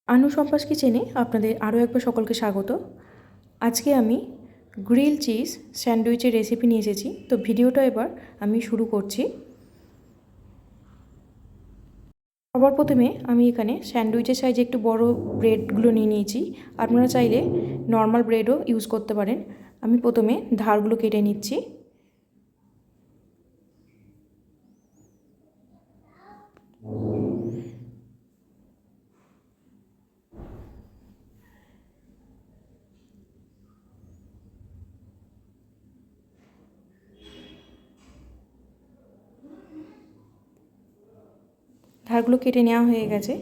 আনু সম্পাস কিচেনে আপনাদের আরও একবার সকলকে স্বাগত। আজকে আমি গ্রিল চিজ স্যান্ডউইচের রেসিপি নিয়ে এসেছি। তো ভিডিওটা এবার আমি শুরু করছি। সবার প্রথমে আমি এখানে স্যান্ডউইচের সাইজে একটু বড় ব্রেডগুলো নিয়ে নিয়েছি। আপনারা চাইলে নর্মাল ব্রেডও ইউজ করতে পারেন। আমি প্রথমে ধারগুলো কেটে নিচ্ছি। ধারগুলো কেটে নেওয়া হয়ে গেছে।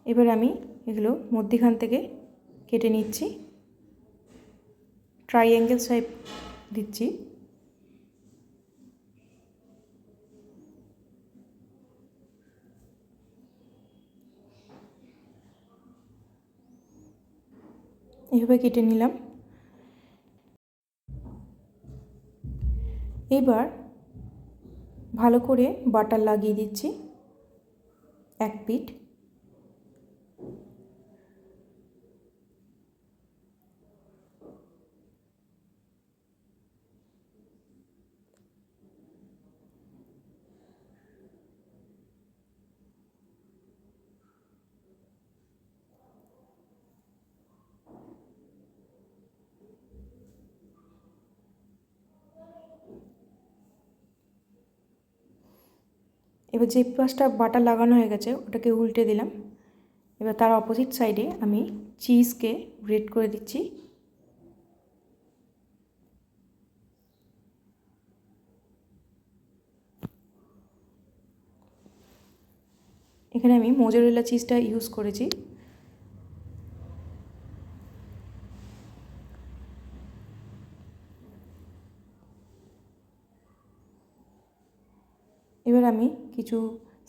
এবার আমি এগুলো মধ্যিখান থেকে কেটে নিচ্ছি, ট্রাইঅ্যাঙ্গেল শেপ দিচ্ছি। এভাবে কেটে নিলাম। এবার ভালো করে বাটার লাগিয়ে দিচ্ছি এক পিঠ। এবার যে পাশটা বাটার লাগানো হয়ে গেছে ওটাকে উল্টে দিলাম। এবার তার অপোজিট সাইডে আমি চিজকে গ্রেট করে দিচ্ছি। এখানে আমি মোজারেলা চিজটা ইউজ করেছি। এবার আমি কিছু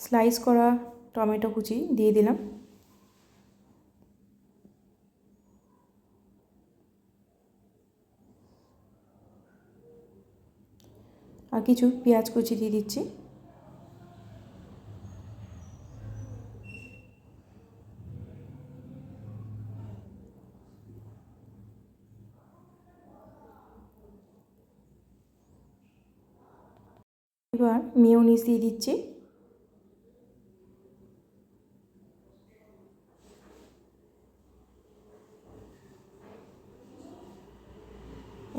স্লাইস করা টমেটো কুচি দিয়ে দিলাম। আর কিছু পেঁয়াজ কুচি দিয়ে দিচ্ছি। এবার মেয়োনিজ দিয়ে দিচ্ছি।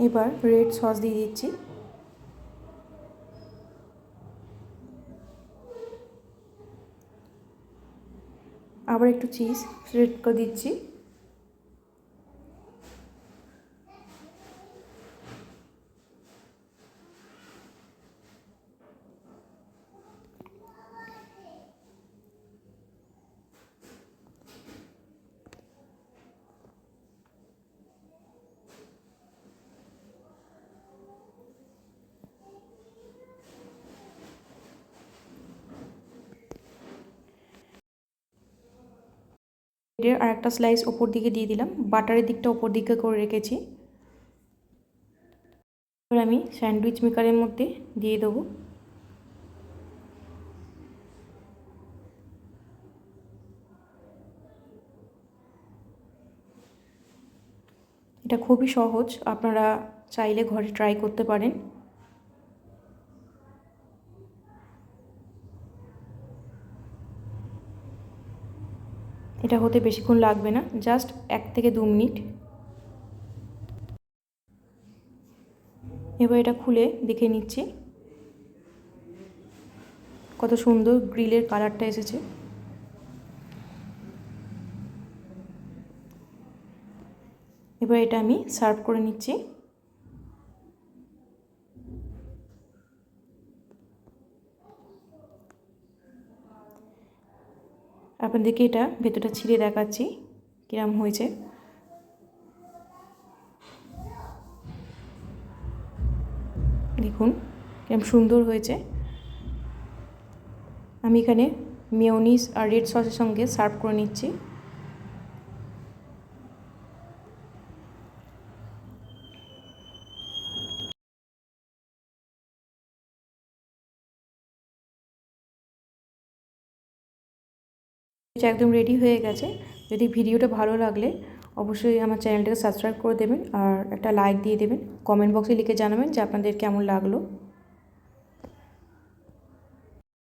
এবার রেড সস দিয়ে দিচ্ছি। আবার একটু চিজ স্প্রেড করে দিচ্ছি। ব্রেডের আর একটা স্লাইস ওপর দিকে দিয়ে দিলাম। বাটারের দিকটা ওপর দিকে করে রেখেছি। এবার আমি স্যান্ডউইচ মেকারের মধ্যে দিয়ে দেবো। এটা খুবই সহজ, আপনারা চাইলে ঘরে ট্রাই করতে পারেন। এটা হতে বেশিক্ষণ লাগবে না, জাস্ট 1 থেকে 2 মিনিট। এবার এটা খুলে দেখে নিচ্ছি কত সুন্দর গ্রিলের কালারটা এসেছে। এবার এটা আমি সার্ভ করে নিচ্ছি। আপনাদেরকে এটা ভেতরটা ছিঁড়ে দেখাচ্ছি কিরম হয়েছে। দেখুন কিরম সুন্দর হয়েছে। আমি এখানে মেয়োনিজ আর রেড সসের সঙ্গে সার্ভ করে নিচ্ছি। একদম রেডি হয়ে গেছে। যদি ভিডিওটা ভালো লাগলে অবশ্যই আমার চ্যানেলটাকে সাবস্ক্রাইব করে দেবেন আর একটা লাইক দিয়ে দেবেন। কমেন্ট বক্সে লিখে জানাবেন যে আপনাদের কেমন লাগলো।